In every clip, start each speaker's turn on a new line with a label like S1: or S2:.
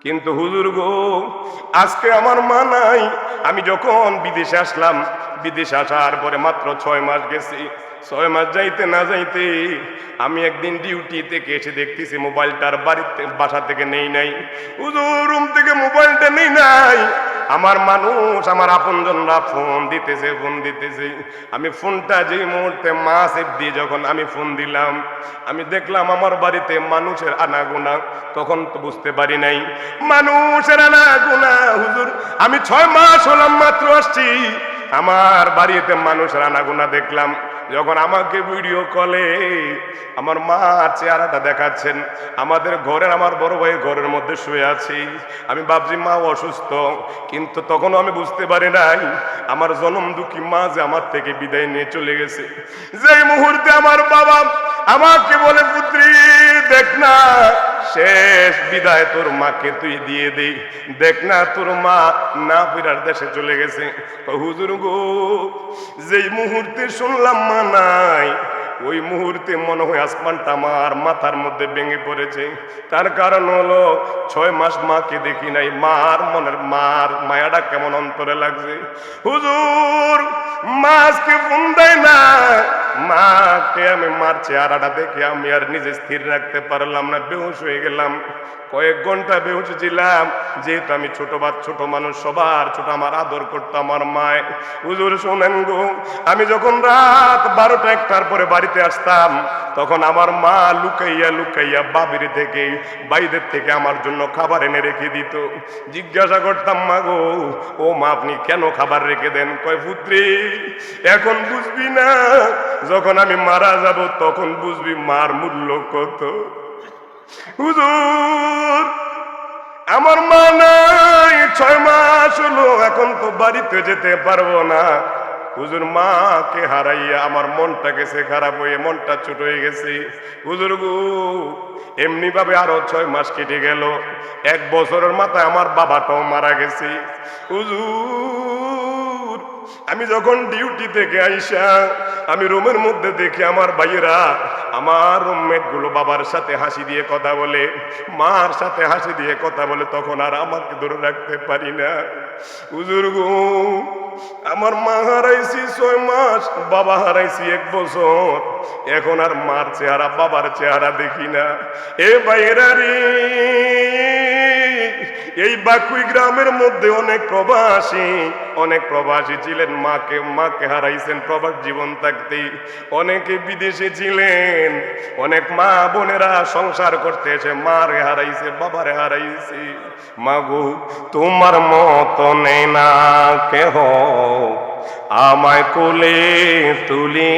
S1: কিন্তু হুজুর গো, আজকে আমার মা নাই। আমি যখন বিদেশে আসলাম, বিদেশে আসার পরে মাত্র 6 মাস গেছি। 6 মাস যাইতে না যাইতে আমি একদিন ডিউটি থেকে এসে দেখতেছি মোবাইলটার বাড়িতে বাসা থেকে নেই নাই। হুজুর, রুম থেকে মোবাইলটা নেই নাই। আমার মানুষ, আমার আপনজনরা ফোন দিতেছে, ফোন দিতেছে। আমি ফোনটা যে মুহূর্তে মা সেভ দিয়ে যখন আমি ফোন দিলাম, আমি দেখলাম আমার বাড়িতে মানুষের আনাগোনা। তখন তো বুঝতে পারি নাই মানুষের আনাগোনা। হুজুর, আমি 6 মাস হলাম মাত্র আসছি, আমার বাড়িতে মানুষের আনাগোনা দেখলাম। যখন আমাকে ভিডিও কলে আমার মার চেহারাটা দেখাচ্ছেন, আমাদের ঘরের আমার বড় ভাই ঘরের মধ্যে শুয়ে আছি, আমি ভাবছি মা অসুস্থ। কিন্তু তখনও আমি বুঝতে পারি নাই আমার জনম দুঃখী মা যে আমার থেকে বিদায় নিয়ে চলে গেছে। যেই মুহূর্তে আমার বাবা আমাকে বলে, পুত্রী দেখ না, শেষ বিদায় তোর মাকে তুই দিয়ে দে, দেখ না তোর মা না ফিরার দেশে চলে গেছে। হুজুর গো, যেই মুহূর্তে শুনলাম মা নাই, ওই মুহূর্তে মনে হয় আসমানটা আমার মাথার মধ্যে ভেঙে পড়েছে। তার কারণ হলো 6 মাস মাকে দেখি নাই, মার মনের মার মায়াটা কেমন অন্তরে লাগছে। হুজুর, মা আজকে ফোন দেয় না। মাকে আমি মার চেহারাটা দেখে আমি আর নিজে স্থির রাখতে পারলাম না, বেহুশ হয়ে গেলাম। কয়েক ঘন্টা বেহুশ ছিলাম, যেহেতু আমি ছোট মানুষ, সবার ছোট, আমার আদর করতো আমার মায়। হুজুর শোনেন গো, আমি যখন রাত 12টা 1টার পরে বাড়িতে আসতাম, তখন আমার মা লুকাইয়া লুকাইয়া বাবির থেকে, বাইদের থেকে আমার জন্য খাবার এনে রেখে দিত। জিজ্ঞাসা করতাম, মা গো, ও মা আপনি কেন খাবার রেখে দেন? কয়, পুত্রী এখন বুঝবি না, যখন আমি মারা যাব তখন বুঝবি মার মূল্য কত। হুজুর, আমার মা নাই, 6 মাস হলো, এখন তো বাড়িতে যেতে পারবো না। হুজুর, মাকে হারাইয়া আমার মনটা গেছে খারাপ হয়ে, মনটা ছোট হয়ে গেছে। হুজুর গো, এমনি ভাবে আরো 6 মাস কেটে গেল। 1 বছরের মাথায় আমার বাবাটাও মারা গেছে। হুজুর, আমি যখন ডিউটি থেকে আইসা আমি রুমের মধ্যে দেখি আমার ভাইয়েরা, আমার রুমমেট গুলো বাবার সাথে হাসি দিয়ে কথা বলে, মার সাথে হাসি দিয়ে কথা বলে, তখন আর আমাকে ধরে রাখতে পারি না। হুজুর গো, আমার মা হারাইছি 6 মাস, বাবা হারাইছি 1 বছর, এখন আর মার চেহারা বাবার চেহারা দেখি না। এ ভাইয়েরা রে, এই বাকুই গ্রামের মধ্যে অনেক প্রবাসী ছিলেন, মাকে হারাইছেন প্রবাস জীবন থাকতেই। অনেকে বিদেশে ছিলেন, অনেক মা বোনেরা সংসার করতে এসে মারে হারাইছে, বাবারে হারাইছে। মাগো, তোমার মতো নেই না কেহ আমায় কোলে তুলি,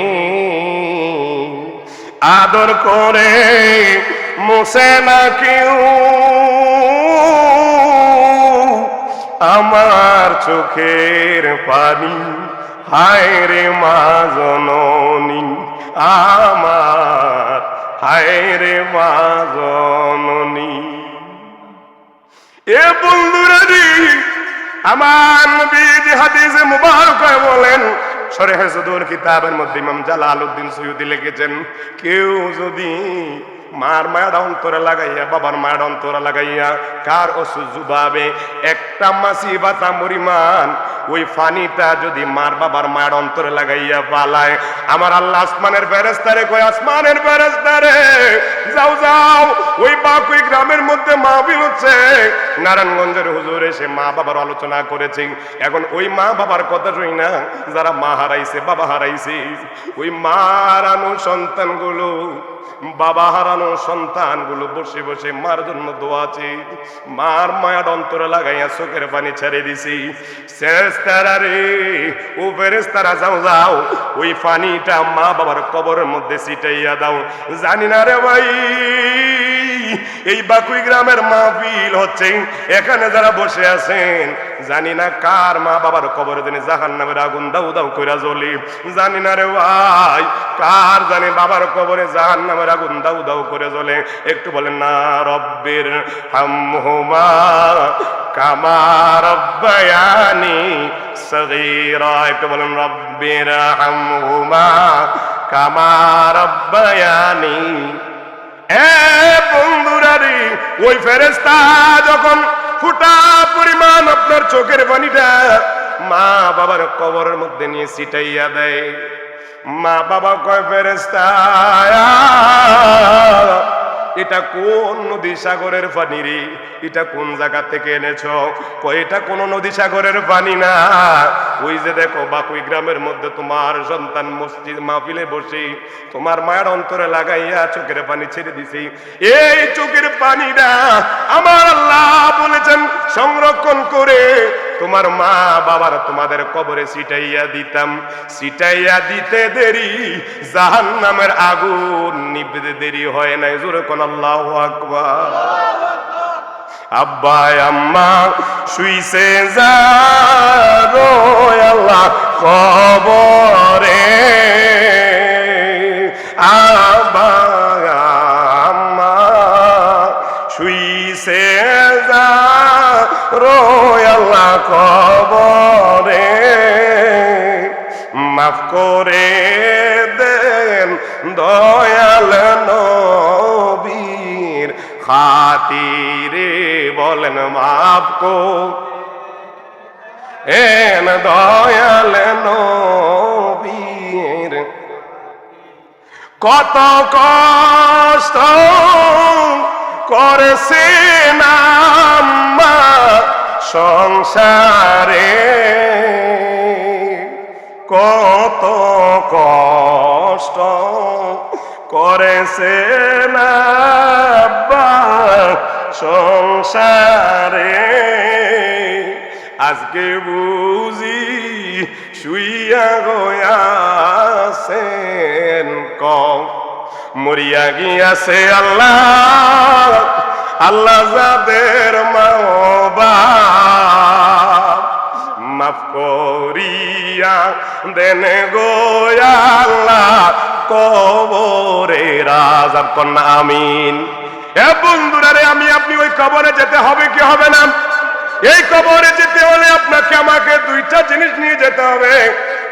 S1: আদর করে মুছে না কেউ আমার চোখের পানি। হায় রে মা জননী আমার, হায় রে মা জননী। এ বন্ধুরা রে, আমার নবী যে হাদিসে মুবারকায় বলেন, শরহ সুদূর কিতাবের মধ্যে ইমাম জালালউদ্দিন সুয়ুতি লিখেছেন, কেউ যদি মার মায়ের অন্তরে লাগাইয়া, বাবার মায়ের অন্তরে লাগাইয়া কার অসুজুভাবে একটা মাসি বাতা পরিমাণ ওই পানিটা যদি মার বাবার মায়ের অন্তরে লাগাইয়া পালায়, আমার আল্লাহ আসমানের ফেরেশতারে কয়, আসমানের ফেরেশতারে যাও যাও, ওই বাকুই গ্রামের মধ্যে মাহফিল হচ্ছে, নারায়ণগঞ্জের হুজুর এসে মা বাবার আলোচনা করেছে। এখন ওই মা বাবার কথা শুই না, যারা মা হারাইছে, বাবা হারাইছে, ওই মা হারানো সন্তানগুলো, বাবা হারানো সন্তানগুলো বসে বসে মার জন্য দোয়া আছে, মার মায়ার অন্তরে লাগাইয়া চোখের পানি ছেড়ে দিছি। ফেরেশতারা রে, ও ফেরেশতারা যাও যাও, ওই পানিটা মা বাবার কবরের মধ্যে ছিটাইয়া দাও। জানি না রে ভাই, এই বাকুই গ্রামের মাহফিল হচ্ছে, এখানে যারা বসে আছেন, জানি না কার মা বাবার কবরে দিনে জাহান্নামের আগুন দাউ দাউ কইরা জ্বলে। জানি না রে ভাই, কার জানি বাবার কবরে জাহান্নামের আগুন দাউ দাউ করে জ্বলে। একটু বলেন না, রব্বির হামহুমা কামা রব্বায়ানি সগীরা। একটু বলেন, রব্বির হামহুমা কামা রব্বায়ানি। এ বন্ধুরা রে, ওই ফেরেশতা যখন ফুটা পরিমাণ আপনার চোখের পানিটা মা বাবার কবরের মধ্যে নিয়ে ছিটাইয়া দেয়, মা বাবা কয় ফেরেশতা এটা কোন নদী সাগরের পানি রে, এটা কোন জায়গা থেকে এনেছো? কয় এটা কোন নদী সাগরের পানি না, ওই যে দেখো বাকুই গ্রামের মধ্যে তোমার সন্তান মসজিদ মাহফিলে বসে তোমার মায়ের অন্তরে লাগাইয়া চোখের পানি ছেড়ে দিছি, এই চোখের পানিটা আমার আল্লাহ বলেছেন সংরক্ষণ করে তোমার মা বাবার তোমাদের কবরে ছিটাইয়া দিতাম। ছিটাইয়া দিতে দেরি জাহান্নামের আগুন নিভতে দেরি হয় নাই। জোরে কোন আল্লাহু আকবার। আব্বা আম্মা শুইছে যারো আল্লাহ কবরে, আব্বা আম্মা শুইছে যারো আল্লাহ কবরে, মাফ করে দেন দয়াল নবীর খাতিরে, বলেন মাফ করেন দয়াল নবীর। কত কষ্ট করেছেন আম্মা সংসারে, কত কষ্ট করেছেন আব্বা সংসারে, আজকে বুঝি শুইয়া গয়াছেন কম, মরিয়া গিয়াছে আল্লাহ আল্লাহ যাদের মা বাপ, মাফ করিয়া দেন গো আল্লাহ কবরে রাজাব কন্যা আমিন। এ বন্ধুরা রে, আমি আপনি ওই কবরে যেতে হবে কি হবে না? এই কবরে যেতে হলে আপনাকে আমাকে দুইটা জিনিস নিয়ে যেতে হবে।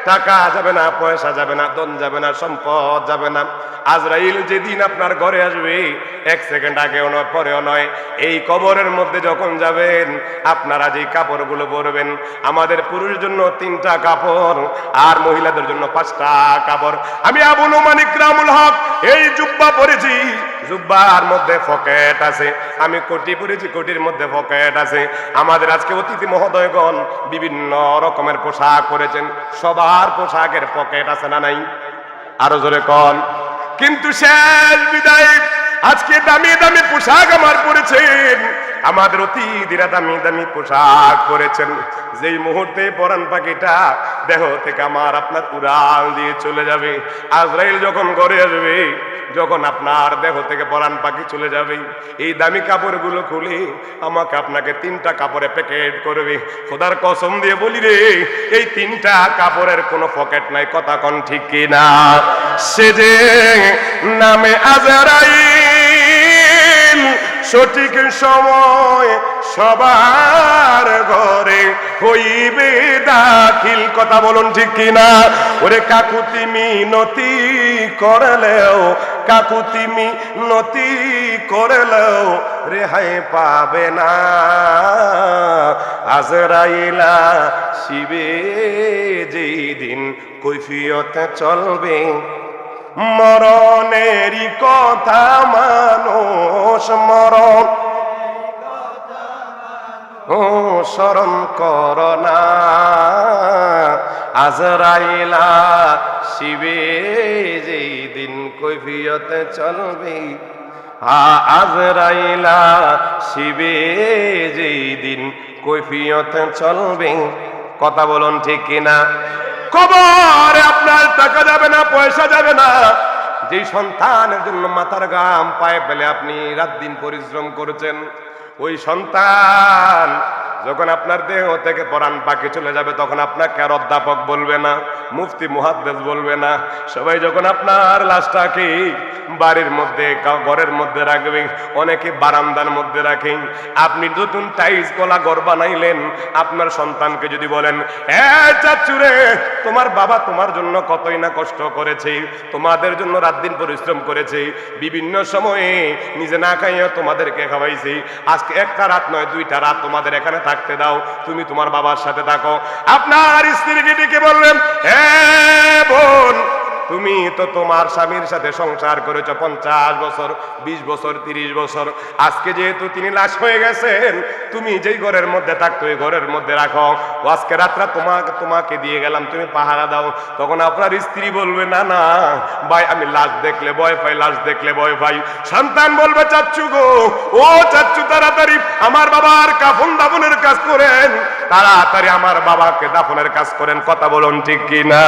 S1: টাকা যাবে না, পয়সা যাবে না, ধন যাবে না, সম্পদ যাবে না। আজরাইল যেদিন আপনার ঘরে আসবে, এক সেকেন্ড আগেও নয় পরেও নয়, এই কবরের মধ্যে যখন যাবেন আপনারা যে কাপড়গুলো পরবেন, আমাদের পুরুষের জন্য 3টা কাপড় আর মহিলাদের জন্য 5টা কাপড়। আমি আবু নোমান ইকরামুল হক এই জুব্বা পরেছি, জুব্বার মধ্যে পকেট আছে। আমি কোটি পরেছি, কোটির মধ্যে পকেট আছে। আমাদের আজকে অতিথি মহোদয়গণ বিভিন্ন রকমের পোশাক পরেছেন, সবার পোশাকের পকেট আছে না নাই? আরো জোরে কন। কিন্তু শেষ বিদায় আজকে দামি দামি পোশাক আমার পরেছেন, আমাদের অতিথিরা দামি দামি পোশাক পরেছেন। যেই মুহূর্তে পরাণ পাখিটা দেহ থেকে আমার আপনার উড়াল দিয়ে চলে যাবে, আজরাইল যখন ঘরে আসবে, যখন আপনার দেহ থেকে পরাণ পাখি চলে যাবে, এই দামি কাপড়গুলো খুলে আমাকে আপনাকে 3টা কাপড়ে প্যাকেট করবে। খোদার কসম দিয়ে বলি রে, এই 3টা কাপড়ের কোনো পকেট নাই। কথা কোন ঠিক কিনা? সে যে নামে আজরাইল সঠিক সময় সবার ঘরে হইবে দাখিল। কথা বলুন ঠিক কিনা? ওরে কাকুতি মিনতি করলেও, কাকুতি মিনতি করলেও রেহাই পাবে না। আজরাইলা শিবে যেই দিন কৈফিয়তে চলবে, মরণেরই কথা মানুষ মরণ স্মরণ কর না। আজরাইলা শিবে যেই দিন কৈফিয়তে চলবে, আজরাইলা শিবে যেই দিন কৈফিয়তে চলবে। কথা বলুন ঠিক কিনা? কবরে আপনার টাকা যাবে না, পয়সা যাবে না। যেই সন্তানের জন্য মাথার ঘাম পায়ে ফেলে আপনি রাত দিন পরিশ্রম করেছেন, ওই সন্তান যখন আপনার দেহ থেকে পরাণ পাখি চলে যাবে, তখন আপনাকে আর অধ্যাপক বলবে না, মুফতি মুহাদ্দিস বলবে না। সবাই যখন আপনার লাশটাকে বাড়ির মধ্যে ঘরের মধ্যে রাখবে, অনেকে বারান্দার মধ্যে রাখেন। আপনি নতুন টাইলস গলা ঘর বানাইলেন, আপনার সন্তানকে যদি বলেন, চাচুরে তোমার বাবা তোমার জন্য কতই না কষ্ট করেছে, তোমাদের জন্য রাত দিন পরিশ্রম করেছে, বিভিন্ন সময়ে নিজে না খাইয়া তোমাদেরকে খাওয়াইছে, আজকে একটা রাত নয় 2টা রাত তোমাদের এখানে থাকতে দাও, তুমি তোমার বাবার সাথে থাকো। আপনার স্ত্রীকে ডেকে বললেন, বোন তুমি তো তোমার স্বামীর সাথে সংসার করেছ 50 বছর, 20 বছর, 30 বছর, আজকে যেহেতু তিনি লাশ হয়ে গেছেন, তুমি যেই ঘরের মধ্যে থাকতো ওই ঘরের মধ্যে রাখো, আজকে রাতটা তোমাকে দিয়ে গেলাম, তুমি পাহারা দাও। তখন আপনার স্ত্রী বলবে, না না ভাই, আমি লাশ দেখলে ভয় পাই, লাশ দেখলে ভয় পাই। সন্তান বলবে, চাচ্চু গো, ও চাচ্চু তাড়াতাড়ি আমার বাবার কাফন দাফনের কাজ করেন, তাড়াতাড়ি আমার বাবাকে দাফনের কাজ করেন। কথা বলুন ঠিক কি না?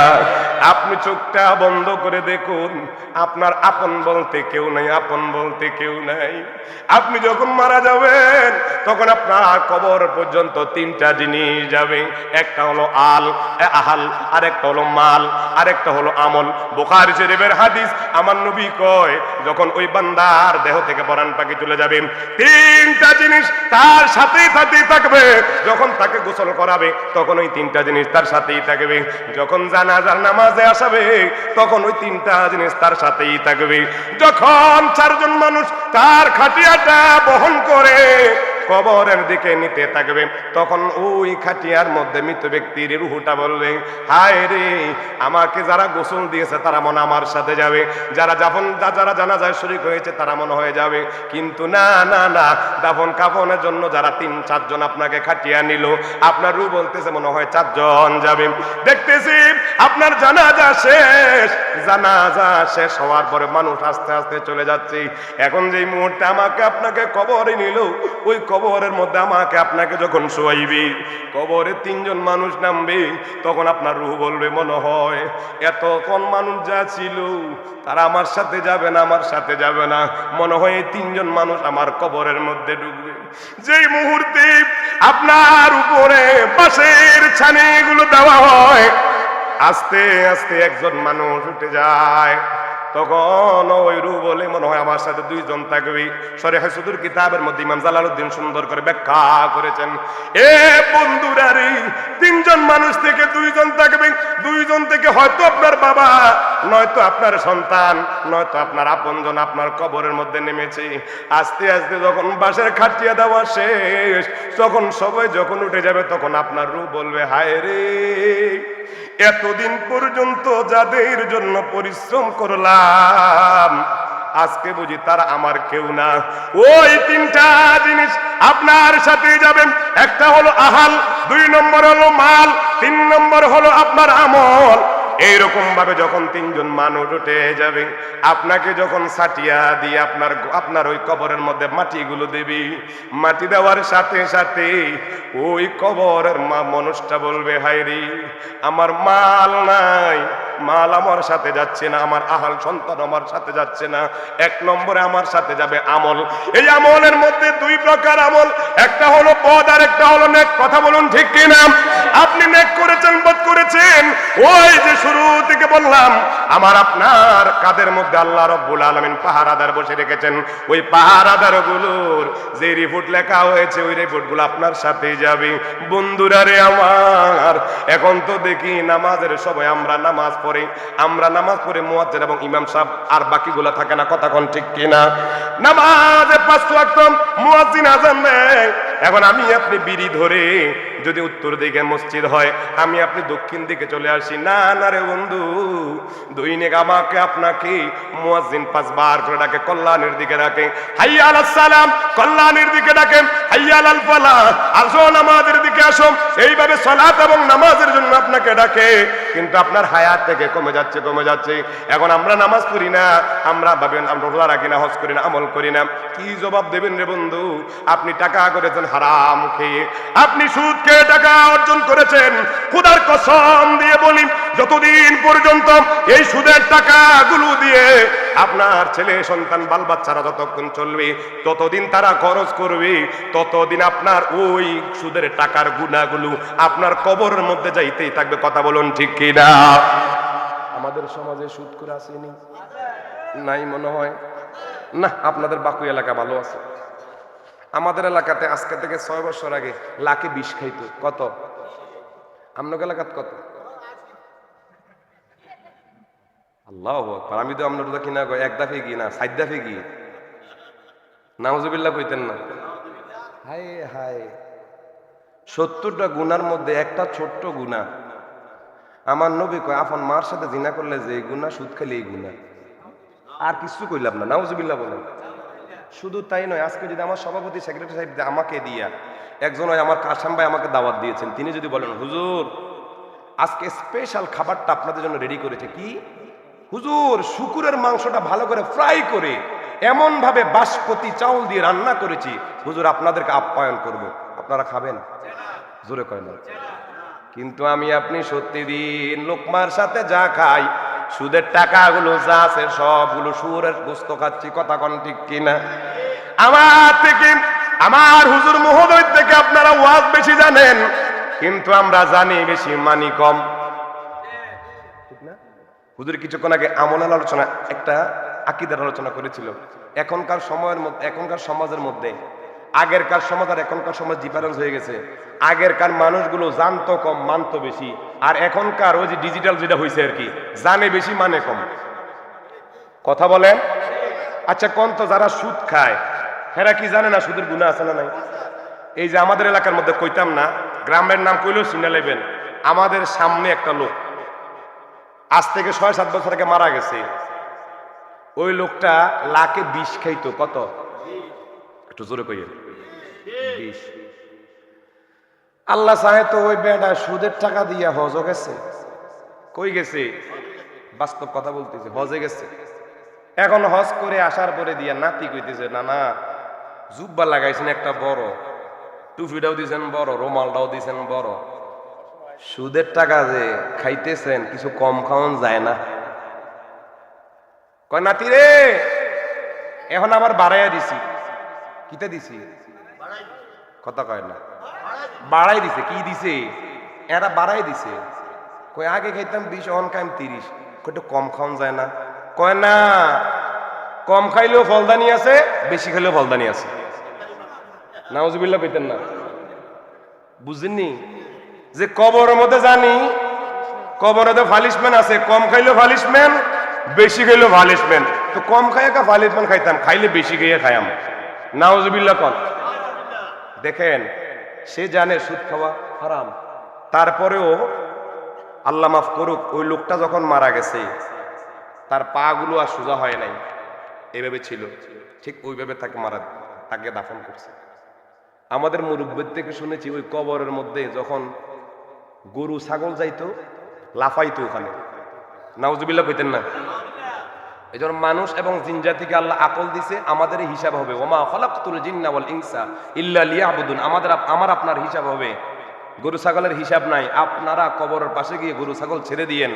S1: আপনি চোখটা বন্ধ করে দেখুন, আপনার আপন বলতে কেউ নাই, আপন বলতে কেউ নাই। আপনি যখন মারা যাবেন তখন আপনার কবর পর্যন্ত 3টা জিনিস যাবে, একটা হলো আহাল, আরেকটা হলো মাল, আরেকটা হলো আমল। বুখারী শরীফের হাদিস, আমার নবী কয় যখন ওই বান্দার দেহ থেকে প্রাণ পাখি চলে যাবে 3টা জিনিস তার সাথেই থাকবে। যখন তাকে গোসল করাবে তখন ওই 3টা জিনিস তার সাথেই থাকবে। যখন জানাজার নামাজে আসাবে তখন ওই 3টা জিনিস তার সাথেই থাকবে। যখন 4 জন মানুষ তার খাটিয়াটা বহন করে কবরের দিকে নিতে থাকবে তখন ওই খাটিয়ার মধ্যে মৃত ব্যক্তির রূহটা বলবে, হায় রে, আমাকে যারা গোসল দিয়েছে তারা মনে আমার সাথে যাবে, যারা জানাজায় শরীক হয়েছে তারা মনে হয়ে যাবে। কিন্তু না না না, দাফন কাফনের জন্য যারা 3-4 জন আপনাকে খাটিয়া নিল, আপনার রূহ বলতেছে মনে হয় 4 জন যাবে। দেখতেছি আপনার জানাজা শেষ হওয়ার পরে মানুষ আস্তে আস্তে চলে যাচ্ছে। এখন যেই মুহূর্তে আমাকে আপনাকে কবরে নিল, ওই কবরের মধ্যে আমাকে আপনাকে যখন শোয়াইবে, কবরে 3 জন মানুষ নামবে, তখন আপনার রূহ বলবে মনে হয় এতক্ষণ মানুষ যা ছিল তারা আমার সাথে যাবে না, আমার সাথে যাবে না, মনে হয় 3 জন মানুষ আমার কবরের মধ্যে ঢুকবে। যেই মুহূর্তে আপনার উপরে বাঁশের ছানিগুলো দেওয়া হয়, আস্তে আস্তে একজন মানুষ উঠে যায়, তখন ওই রূহ বলে মনে হয় আমার সাথে 2 জন থাকবে। শরীহ সুদূর কিতাবের মধ্যে ইমাম জালালউদ্দিন সুন্দর করে ব্যাখ্যা করেছেন, বন্ধুরা রে, 3 জন মানুষ থেকে 2 জন থাকবে। 2 জন থেকে হয়তো আপনার বাবা, নয়তো আপনার সন্তান, নয়তো আপনার আপনজন আপনার কবরের মধ্যে নেমেছে। আস্তে আস্তে যখন বাঁশের খাটিয়া দেওয়া শেষ, তখন সবাই যখন উঠে যাবে তখন আপনার রূহ বলবে, হায় রে, এতদিন পর্যন্ত যাদের জন্য পরিশ্রম করলাম আজকে বুঝি তারা আমার কেউ না। ওই 3টা জিনিস আপনার সাথে যাবেন, একটা হলো আহাল, 2 নম্বর হলো মাল, 3 নম্বর হলো আপনার আমল। এইরকম ভাবে যখন 3 জন মানুষ উঠে যাবে, আপনাকে যখন সাটিয়া দিয়ে আপনার ওই কবরের মধ্যে মাটিগুলো দেবে, মাটি দেওয়ার সাথে সাথে ওই কবরের মানুষটা বলবে, হায় রে, আমার মাল নাই, মাল আমার সাথে যাচ্ছে না, আমার আহাল সন্তান আমার সাথে যাচ্ছে না। 1 নম্বরে আমার সাথে যাবে আমল। এই আমলের মধ্যে 2 প্রকার আমল, একটা হলো পদ আর একটা হলো নেক। কথা বলুন ঠিক কিনা? আপনি নেক করেছেন, বদ করেছেন, ওই যে শুরু থেকে বললাম, আমার আপনার কাদের মধ্যে আল্লাহ রাব্বুল আলামিন পাহারাদার বসে রেখেছেন। ওই পাহারাদারগুলোর যে রিপোর্ট লেখা হয়েছে ওই রিপোর্টগুলো আপনার সাথেই যাবে। বন্ধুরা রে আমার, এখন তো দেখি নামাজের সময় আমরা নামাজ পড়ে মুয়াজ্জিন এবং ইমাম সাহেব আর বাকিগুলো থাকে না। কথা কোন ঠিক কিনা? নামাজে 5 ওয়াক্ত মুয়াজ্জিন আযান দেয়। এখন আমি আপনি বিড়ি ধরে যদি উত্তর দিকে মসজিদ হয়, আমি আপনি দক্ষিণ দিকে চলে আসি, না না রে বন্ধু, দৈনিক আমাকে আপনাকে মুয়াজ্জিন 5 বার করে ডাকে, কল্যাণের দিকে ডাকে, হাইয়া আলাস সালাম, কল্যাণের দিকে ডাকে, হাইয়া আলাল ফালাহ, আসো নামাজের দিকে আসো। এইভাবে সালাত এবং নামাজের জন্য আপনাকে ডাকে, কিন্তু আপনার হায়াত থেকে কমে যাচ্ছে। এখন আমরা নামাজ পড়ি না, আমরা ভাবেন আমরা রোজা রাখি না, হজ করি না, আমল করি না। কি জবাব দেবেন রে বন্ধু? আপনি টাকা করেছেন হারাম খেয়ে, আপনি সুদ খেয়ে টাকা অর্জন করেছেন। খোদার কসম দিয়ে বলি, যতদিন পর্যন্ত এই সুদের টাকাগুলো দিয়ে আপনার ছেলে সন্তান বাল বাচ্চারা যতক্ষণ চলবে ততদিন তারা খরচ করবে, ততদিন আপনার ওই সুদের টাকার গুনাহগুলো আপনার কবরের মধ্যে যাইতেই থাকবে। কথা বলুন ঠিক কিনা? আমাদের সমাজে সুদ করে আসেনি নাই মনে হয় না, আপনাদের বাকুই এলাকা ভালো আছে। আমাদের এলাকাতে আজকে থেকে 6 বছর আগে লাখে 20 খাইতো। কত? আপনার এলাকাত কত? আল্লাহু আকবার। আমি তো আপনার কিনা এক দাফে গিয়ে না 7 দাফে গিয়ে নাউজুবিল্লাহ কইতেন না। হায় হায়, 70টা গুনার মধ্যে একটা ছোট্ট গুনাহ। আমার নবী কয় আপন মার সাথে জিনা করলে যে গুনাহ, সুদ খেলে এই গুনাহ। আর কিছু কইলাম না, নাউজুবিল্লাহ বলেন। শুধু তাই নয়, আজকে যদি আমার সভাপতি সেক্রেটারি সাহেব আমাকে দিয়া একজন হয় আমার কাশাম ভাই আমাকে দাওয়াত দিয়েছেন, তিনি যদি বলেন হুজুর আজকে স্পেশাল খাবারটা আপনাদের জন্য রেডি করেছে, কি হুজুর শুকুরের মাংসটা ভালো করে ফ্রাই করে এমন ভাবে বাসমতি চাউল দিয়ে রান্না করেছি, হুজুর আপনাদেরকে আপ্যায়ন করব, আপনারা খাবেন? জোরে কয় না। কিন্তু আমি আপনি সত্যি দিন লোকমার সাথে যা খাই, সুদের টাকাগুলো যা আছে সবগুলো সুরের গোস্ত খাচ্ছি। কথা কোন ঠিক কিনা? আমার থেকে, আমার হুজুর মহোদয় থেকে আপনারা ওয়াজ বেশি জানেন, কিন্তু আমরা জানি বেশি, মানি কম। ঠিক না? হুজুর কিছুক্ষণ আগে আমলের আলোচনা, একটা আকীদার আলোচনা করেছিল। এখনকার সময়ের মধ্যে, এখনকার সমাজের মধ্যে আগেরকার সমাজ আর এখনকার সমাজ ডিফারেন্স হয়ে গেছে। আগেরকার মানুষগুলো জানতো কম, মানতো বেশি, আর এখনকার ওই যে ডিজিটাল যেটা হয়েছে আর কি, জানে বেশি মানে কম। কথা বলেন। আচ্ছা কোন তো যারা সুদ খায় হেরা কি জানে না সুদের গুনাহ আছে না নাই? এই যে আমাদের এলাকার মধ্যে কইতাম না, গ্রামের নাম কইলেও চিনে নেবেন। আমাদের সামনে একটা লোক আজ থেকে 6-7 বছর আগে মারা গেছে। ওই লোকটা লাখে 20 খাইতো। কত? একটু জোরে কইয়েন। 20। আল্লাহ চাহে তো ওই বেটা সুদের টাকা দিয়া হজও গেছে। কই গেছে? বাস্তব কথা বলতেছে, হজে গেছে। এখন হজ করে আসার পরে দিয়া নাতি কইতেছে, না না জুব্বা লাগাইছেন একটা বড়, টুপিটাও দিয়েছেন বড়, রুমালটাও দিয়েছেন বড়, সুদের টাকা যে খাইতেছেন কিছু কম খাওয়ান যায় না। কয় নাতি রে এখন আবার বাড়াইয়া দিছি। কিতা দিছি? কথা কয় না, বাড়াই দিছে। কি দিছে? এরা বাড়াই দিছে। কয় আগে খাইতাম 20, অন খাইম 30। কয়টা কম খাওয়ান যায় না? কয় না, কম খাইলেও ফলদানি আছে, বেশি খাইলেও ফলদানি আছে। নাউজুবিল্লাহ কইতেন না? বুঝেননি যে কবরের মধ্যে জানি কবরে তো ফালিশমেন্ট আছে, কম খাইলেও ফালিশমেন্ট, বেশি খাইলেও ফালিশমেন্ট। তো কম খাইয়া কা ফালিশমেন্ট খাইতাম, খাইলে বেশি খাইয়া খাইয়াম। নাউজুবিল্লাহ কন। দেখেন সে জানে সুদ খাওয়া হারাম, তারপরেও আল্লাহ মাফ করুক, ওই লোকটা যখন মারা গেছে তার পা গুলো আর সোজা হয় নাই, এইভাবে ছিল, ঠিক ওইভাবে তাকে দাফন করছে। আমাদের মুরব্বীর থেকে শুনেছি ওই কবরের মধ্যে যখন গরু ছাগল যাইতো লাফাইতো ওখানে। নাউজুবিল্লাহ কইতেন না? এই জন্য মানুষ এবং জিন জাতিকে আল্লাহ আকল দিছে, আমাদের হিসাব হবে। ওমা খালাকতুল জিন্না ওয়াল ইনসা ইল্লা লিয়াবুদুন। আমার আপনার হিসাব হবে, গরু ছাগলের হিসাব নাই। আপনারা কবরের পাশে গিয়ে গরু ছাগল ছেড়ে দিয়েন।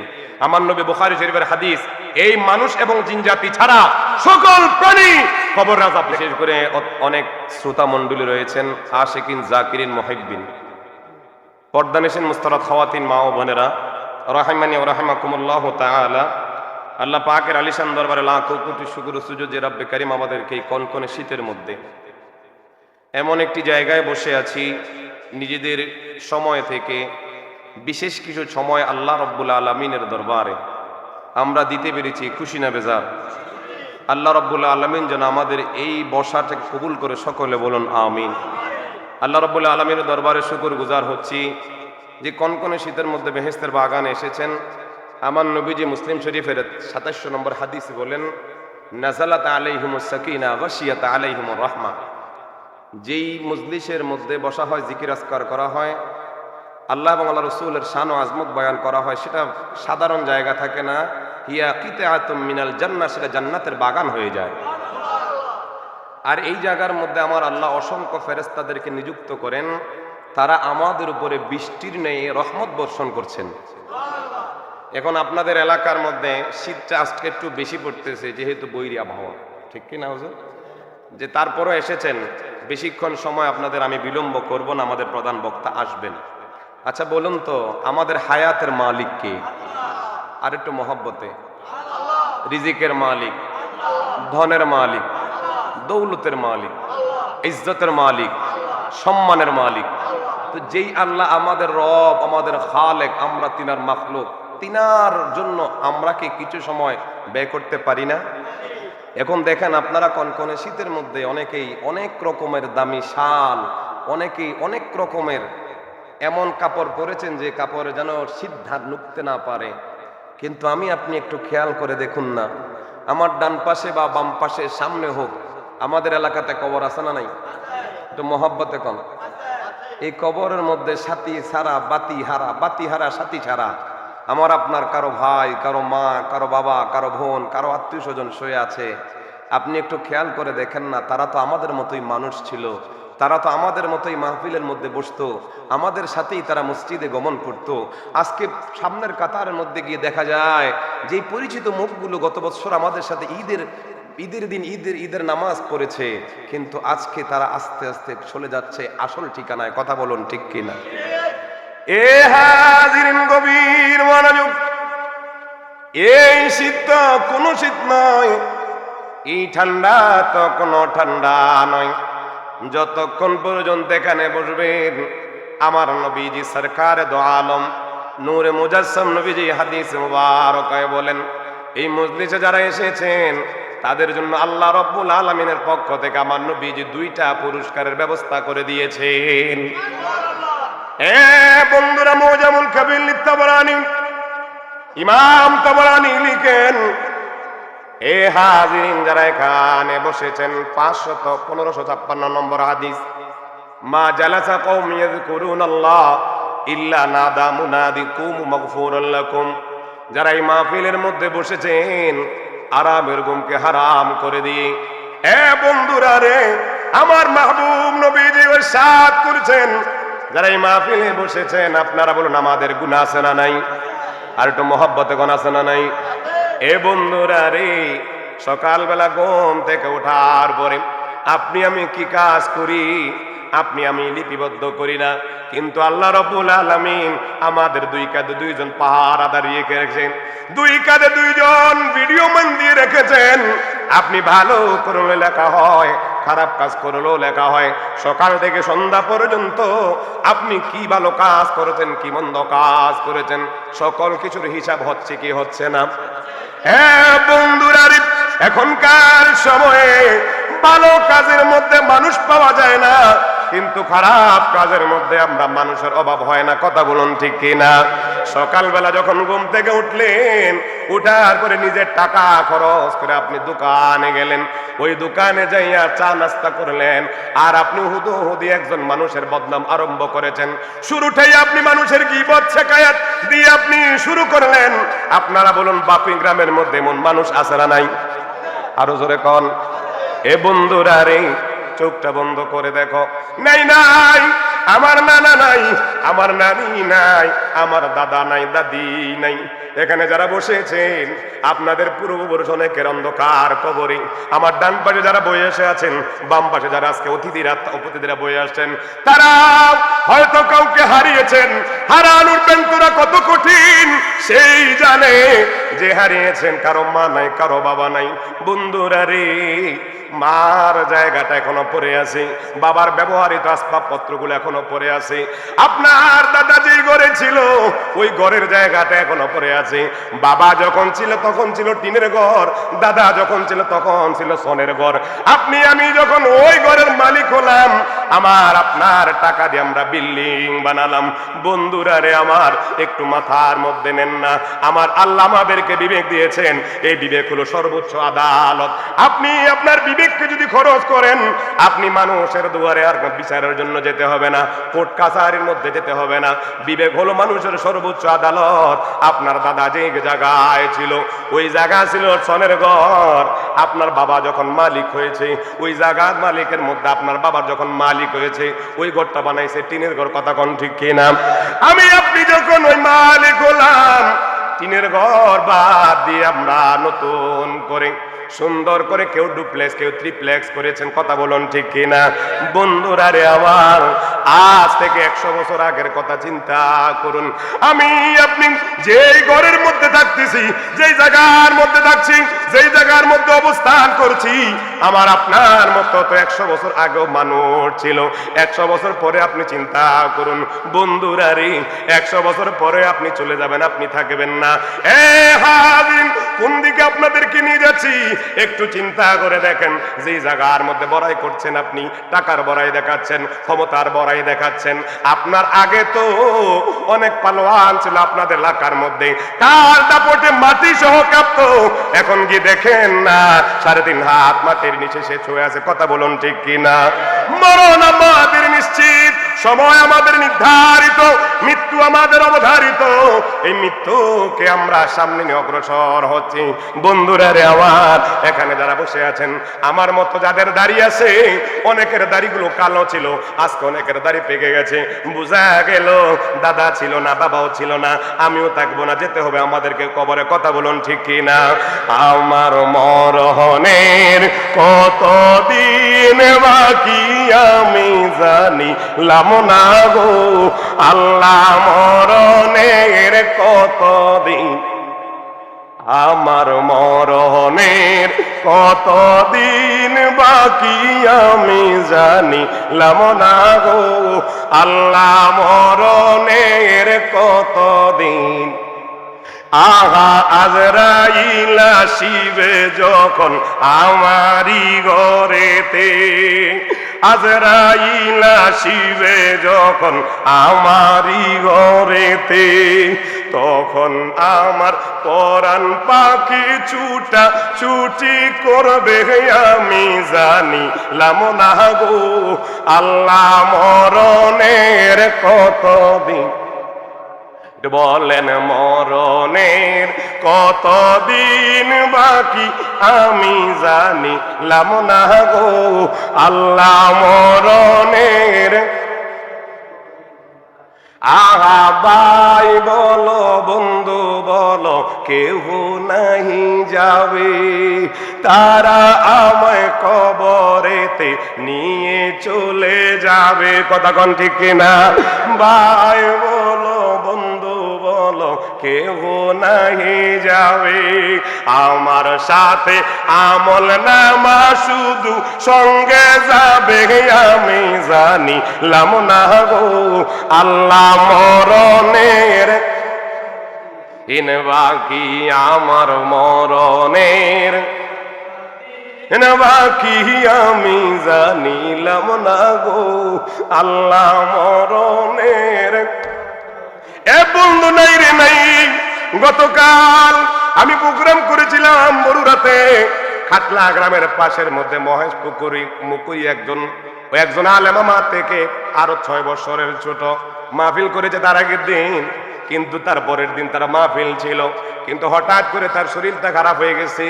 S1: আমার নবী বুখারী শরীফের হাদিস, এই মানুষ এবং জিন জাতি ছাড়া সকল প্রাণী কবর আযাব। বিশেষ করে অনেক শ্রোতা মণ্ডলী রয়েছেন আশিকিন, জাকিরিন, মুহিব্বিন, পর্দানিসিন, মুস্তারাত খাওয়াতিন, মা ও বোনেরা, রাহিমানি ওয়া রাহিমাকুমুল্লাহ তাআলা। আল্লাহ পাকের আলিশান দরবারে লাখো কোটি শুকর ও সুজুদ যে রব্বে কারীম আমাদেরকে এই কনকনে শীতের মধ্যে এমন একটি জায়গায় বসে আছি, নিজেদের সময় থেকে বিশেষ কিছু সময় আল্লাহ রব্বুল আলামিনের দরবারে আমরা দিতে পেরেছি। খুশি না বেজার? আল্লাহ রব্বুল আলামিন যেন আমাদের এই বসাটাকে কবুল করে, সকলে বলুন আমিন। আল্লাহ রব্বুল আলামিনের দরবারে শুকর গুজার হচ্ছি যে কনকনে শীতের মধ্যে বেহেশতের বাগানে এসেছেন। আমার নবীজি মুসলিম শরীফের 27 নম্বর হাদিস বলেন, নাযালাত আলাইহিমুস সাকিনা গাশিয়াত আলাইহিমুর রাহমা। যেই মজলিসের মধ্যে বসা হয়, জিকির আজকার করা হয়, আল্লাহ এবং আল্লাহ রসুলের শান ও আজমত বয়ান করা হয়, সেটা সাধারণ জায়গা থাকে না। হিয়া কিতাআতুম মিনাল জান্নাহ, সেটা জান্নাতের বাগান হয়ে যায়। আর এই জায়গার মধ্যে আমার আল্লাহ অসংখ্য ফেরেশতাদেরকে নিযুক্ত করেন, তারা আমাদের উপরে বৃষ্টির ন্যায় রহমত বর্ষণ করছেন। এখন আপনাদের এলাকার মধ্যে শীতটা আজকে একটু বেশি পড়তেছে, যেহেতু বৈরী আবহাওয়া, ঠিক কি না হুজুর? যে তারপরও এসেছেন, বেশিক্ষণ সময় আপনাদের আমি বিলম্ব করব না, আমাদের প্রধান বক্তা আসবেন। আচ্ছা বলুন তো, আমাদের হায়াতের মালিক কে? আর একটু মহব্বতে। রিজিকের মালিক, ধনের মালিক, দৌলতের মালিক, ইজ্জতের মালিক, সম্মানের মালিক। তো যেই আল্লাহ আমাদের রব, আমাদের খালেক, আমরা তিনার মাখলুক, তিনার জন্য আমরা কি কিছু সময় ব্যয় করতে পারি না? এখন দেখেন আপনারা কনকনে শীতের মধ্যে অনেকেই অনেক রকমের দামি শাল, অনেকেই অনেক রকমের এমন কাপড় পরেছেন যে কাপড়ে যেন শীত ধার নুকতে না পারে। কিন্তু আমি আপনি একটু খেয়াল করে দেখুন না, আমার ডান পাশে বা বাম পাশে, সামনে হোক, আমাদের এলাকাতে কবর আছে না নাই? একটু মহব্বতে কম। এই কবরের মধ্যে সাথী ছাড়া বাতি হারা, বাতি হারা সাথী ছাড়া আমার আপনার কারো ভাই, কারো মা, কারো বাবা, কারো বোন, কারো আত্মীয় স্বজন শুয়ে আছে। আপনি একটু খেয়াল করে দেখেন না, তারা তো আমাদের মতোই মানুষ ছিল, তারা তো আমাদের মতোই মাহফিলের মধ্যে বসতো, আমাদের সাথেই তারা মসজিদে গমন করত। আজকে সামনের কাতারের মধ্যে গিয়ে দেখা যায় যে পরিচিত মুখগুলো গত বছর আমাদের সাথে ঈদের দিন ঈদের নামাজ পড়েছে, কিন্তু আজকে তারা আস্তে আস্তে চলে যাচ্ছে আসল ঠিকানায়। কথা বলুন ঠিক কিনা? এ হাজিরিন, গভীর মনোযোগ। এই শীত তো কোনো শীত নয়, এই ঠান্ডা তো কোনো ঠান্ডা নয়, যতক্ষণ পর্যন্ত এখানে বসবেন আমার নবীজি সরকারে দো আলম নূরে মুজাসসাম নবীজি হাদিস মুবারকায় বলেন, এই মজলিসে যারা এসেছেন তাদের জন্য আল্লাহ রব্বুল আলামিনের পক্ষ থেকে আমার নবীজি 2টা পুরস্কারের ব্যবস্থা করে দিয়েছেন। বন্ধুরা, মুজামুল কাবির লিত্তাবরানি, ইমাম তাবরানি লিখেন, এ হাজিরিন যারা এখানে বসেছেন, 1556 নম্বর হাদিস, মা জালাসা কওম ইয়াযকুরুনাল্লাহ ইল্লা নাদা মুনাদিকুম মাগফুরুল লাকুম। যারা এই মাহফিলের মধ্যে বসেছেন আরামের ঘুমকে হারাম করে দিয়ে, এ বন্ধুরা রে, আমার মাহবুব নবীজি ইরশাদ করেছেন, যারা এই মাহফিলে বসেছেন আপনারা বলুন আমাদের গুনাহ আছে না নাই? আর একটু মহব্বতে গুনাহ আছে না নাই? এ বন্ধুরা রে, সকালবেলা ঘুম থেকে ওঠার পরে আপনি আমি কি কাজ করি? আপনি আমি লিপিবদ্ধ করি না, কিন্তু আল্লাহ রাব্বুল আলামিন আমাদের 2 কাঁধে 2জন পাহারা দাঁড়িয়ে রেখেছেন, 2 কাঁধে 2জন ভিডিও ম্যান দিয়ে রেখেছেন। আপনি ভালো করলে লেখা হয়, খারাপ কাজ করলেও লেখা হয়। সকাল থেকে সন্ধ্যা পর্যন্ত আপনি কি ভালো কাজ করেছেন, কি মন্দ কাজ করেছেন, সকল কিছুর হিসাব হচ্ছে কি হচ্ছে না? হ্যাঁ বন্ধুরা, এখনকার সময়ে ভালো কাজের মধ্যে মানুষ পাওয়া যায় না, কিন্তু খারাপ কাজের মধ্যে আমরা মানুষের অভাব হয় না। কথা বলুন ঠিক কিনা? সকালবেলা যখন ঘুম থেকে উঠলেন, উঠার পরে নিজের টাকা খরচ করে আপনি দোকানে গেলেন, ওই দোকানে যাইয়া চা নাস্তা করলেন, আর আপনি হুদুহুদি একজন মানুষের বদনাম আরম্ভ করেছেন। শুরুটাই আপনি মানুষের গীবত শেখায়াত দিয়ে আপনি শুরু করলেন। আপনারা বলুন, বাপি গ্রামের মধ্যে এমন মানুষ আছে না নাই? আরো জোরে কন। এ বন্ধুরা রে, চোখটা বন্ধ করে দেখো, নাই নাই, আমার নানা নাই, আমার নানি নাই, আমার দাদা নাই, দাদি নাই। এখানে যারা বসেছেন আপনাদের পূর্বপুরুষ অনেকের অন্ধকার কবরে। আমার ডান পাশে যারা বয়ে এসে আছেন, বাম পাশে যারা আজকে অতিথিরা বয়ে আসছেন, তারা হয়তো কাউকে হারিয়েছেন। হারানোর বেন্তরা কত কঠিন সেই জানে যে হারিয়েছেন। কারো মা নাই, কারো বাবা নাই। বন্ধুরা রে, মার জায়গাটা এখনো পড়ে আছে, বাবার ব্যবহৃত আসবাবপত্রগুলো এখনো পড়ে আছে। আপনার দাদা যেই ঘরে ছিল ওই ঘরের জায়গাটা এখনো পড়ে আছে। বাবা যখন ছিল তখন ছিল টিনের ঘর, দাদা যখন ছিল তখন ছিল সোনের ঘর। আপনি আমি যখন ওই ঘরের মালিক হলাম, আমার আপনার টাকা দিয়ে আমরা বিল্ডিং বানালাম। বন্ধুরা রে আমার, একটু মাথার মধ্যে নেন না, আমার আল্লাহ আমাদেরকে বিবেক দিয়েছেন, এই বিবেক হলো সর্বোচ্চ আদালত। আপনি আপনার বিবেককে যদি খরচ করেন, আপনি মানুষের দুয়ারে আর বিচারের জন্য যেতে হবে না, কোর্ট কাছারির মধ্যে যেতে হবে না। বিবেক হলো মানুষের সর্বোচ্চ আদালত। আপনার দাদা যে জায়গায় ছিল ওই জায়গা ছিল সোনের ঘর। আপনার বাবা যখন মালিক হয়েছে ওই জায়গার মালিকের মধ্যে আপনার বাবার যখন মালিক হয়েছে ওই ঘরটা বানাইছে টিনের ঘর। কথা কোন ঠিক কিনা? আমি আপনি যখন ওই মালিক হলাম, টিনের ঘর বাদ দিয়ে আমরা নতুন করে সুন্দর করে কেউ ডুপ্লেক্স কেউ ট্রিপ্লেক্স করেছেন, কথা বলুন ঠিক কিনা? বন্ধুরা রে আমার, আজ থেকে 100 বছর আগের কথা চিন্তা করুন। আমি আপনি যেই ঘরের মধ্যে থাকতেছি, যেই জায়গার মধ্যে থাকছি, যেই জায়গার মধ্যে অবস্থান করছি, আমার আপনার মতো তো 100 বছর আগেও মানুষ ছিল। 100 বছর পরে আপনি চিন্তা করুন বন্ধুরা রে, 100 বছর পরে আপনি চলে যাবেন, আপনি থাকবেন না। হাজির, কোন দিকে আপনাদেরকে নিয়ে যাচ্ছি একটু চিন্তা করে দেখেন। যে জায়গার মধ্যে বড়াই করছেন আপনি, টাকার বড়াই দেখাচ্ছেন, ক্ষমতার বড়াই দেখাচ্ছেন, আপনার আগে তো অনেক পালোয়ান ছিল আপনাদের এলাকার মধ্যে, তার দাপটে মাটি সহ কাঁপতো। এখন গিয়ে দেখেন না 3.5 হাত মাটির নিচে শেষ হয়ে আছে, কথা বলুন ঠিক কিনা? মরণ আমাদের নিশ্চিত, সময় আমাদের নির্ধারিত, মৃত্যু আমাদের অবধারিত। এই মৃত্যুকে আমরা সামনে নিয়ে অগ্রসর হচ্ছি। বন্ধুরা রে আমার, এখানে যারা বসে আছেন, আমার মতো যাদের দাড়ি আছে, অনেকের দাড়িগুলো কালো ছিল, আজকে অনেকের দাড়ি পেকে গেছে। বুঝা গেল দাদা ছিল না, বাবাও ছিল না, আমিও থাকবো না, যেতে হবে আমাদেরকে কবরে, কথা বলুন ঠিক কিনা? আমার মরণের কতদিন বাকি আমি জানিলাম না গো আল্লাহ, মরণের কতদিন, আমার মরণের কতদিন বাকি আমি জানিলাম না গো আল্লাহ, মরণের কতদিন। আহা আজরাইল আসিবে যখন আমারি ঘরেতে, আজরাইল আসিবে যখন আমারি ঘরেতে, তখন আমার পরাণ পাখি ছুটা ছুটি করবে আমি জানিলাম না গো আল্লাহ, মরণের কতদিন। বলেন মরণের কতদিন বাকি আমি জানিলাম না গো আল্লাহ, মরণের। আহা ভাই বলো, বন্ধু বলো, কেউ নাহি যাবে, তারা আমায় কবরেতে নিয়ে চলে যাবে, কথা কোন ঠিক কিনা? ভাই বলো, বন্ধু বলো, কেউ নাহি যাবে, আমার সাথে আমল নামা শুধু সঙ্গে যাবে আমি জানিলাম না গো আল্লাহ, মরণের দিন বাকি আমার, মরণের দিন বাকি আমি জানিলাম না গো আল্লাহ, মরণের। এ বন্ধু নাই রে নাই, গতকাল আমি প্রোগ্রাম করেছিলাম বরুড়াতে, খাটলা গ্রামের পাশের মধ্যে মহেশ পুকুরি মুকুই একজন আলেমা থেকে আরো 6 বছরের ছোট মাহফিল করেছে তার আগের দিন, কিন্তু তার পরের দিন তারা মাহফিল ছিল, কিন্তু হঠাৎ করে তার শরীরটা খারাপ হয়ে গেছে,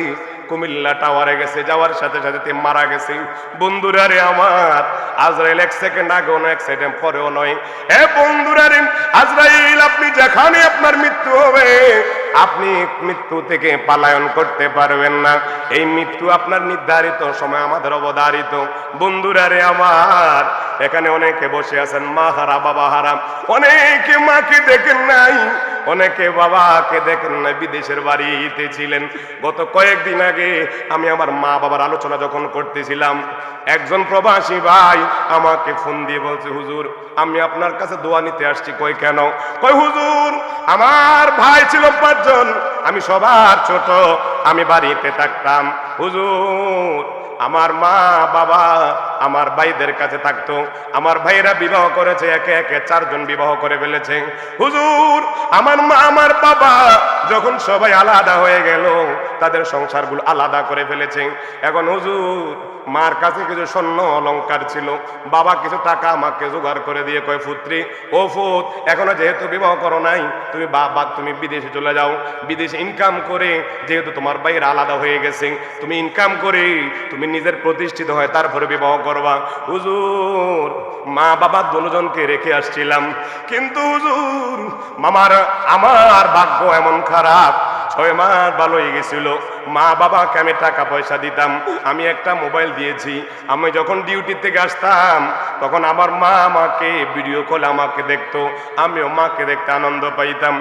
S1: কুমিল্লা টাওয়ারে গেছে, যাওয়ার সাথে সাথে মারা গেছে। বন্ধুরা রে আমার, আজরাইল 1 সেকেন্ড আগেও নয়, 1 সেকেন্ড পরেও নয়। হে বন্ধুরা রে, আজরাইল আপনি যেখানে আপনার মৃত্যু হবে, আপনি মৃত্যু থেকে পলায়ন করতে পারবেন না, এই মৃত্যু আপনার নির্ধারিত সময়, আমাদের অবধারিত। বন্ধুরা রে আমার, এখানে অনেকে বসে আছেন মা হারা বাবা হারা, অনেকে মাকে দেখেন নাই, অনেকে বাবাকে দেখেন নাই, বিদেশের বাড়িতে ছিলেন। গত কয়েকদিন আগে আমি আমার মা বাবার আলোচনা যখন করতেছিলাম, একজন প্রবাসী ভাই আমাকে ফোন দিয়ে বলছে, হুজুর আমি আপনার কাছে দোয়া নিতে আসছি। কই কেন? কই হুজুর আমার ভাই ছিল 5 জন, আমি সবার ছোট, আমি বাড়িতে থাকতাম। হুজুর আমার মা বাবা আমার ভাইদের কাছে থাকতো, আমার ভাইরা বিবাহ করেছে, একে একে 4 জন বিবাহ করে ফেলেছে। হুজুর আমার মা আমার বাবা যখন সবাই আলাদা হয়ে গেল, তাদের সংসারগুলো আলাদা করে ফেলেছে। এখন হুজুর মার কাছে কিছু স্বর্ণ অলংকার ছিল, বাবা কিছু টাকা আমাকে জোগাড় করে দিয়ে কয়, পুত্রী ও ফুত, এখনো যেহেতু বিবাহ করো নাই, তুমি বাবা তুমি বিদেশে চলে যাও, বিদেশে ইনকাম করে, যেহেতু তোমার ভাইয়ের আলাদা হয়ে গেছে, তুমি ইনকাম করে তুমি নিজের প্রতিষ্ঠিত হয় তারপরে বিবাহ করো। করবা। হুজুর মা বাবা দুজনকে রেখে আসছিলাম, কিন্তু হুজুর আমার ভাগ্য এমন খারাপ, 6 মাস ভালো হয়ে গেছিল। মা বাবাকে আমি টাকা পয়সা দিতাম, আমি একটা মোবাইল দিয়েছি। আমি যখন ডিউটি থেকে আসতাম তখন আমার মা আমাকে ভিডিও কল আমাকে দেখতো, আমিও মাকে দেখতে আনন্দ পাইতাম।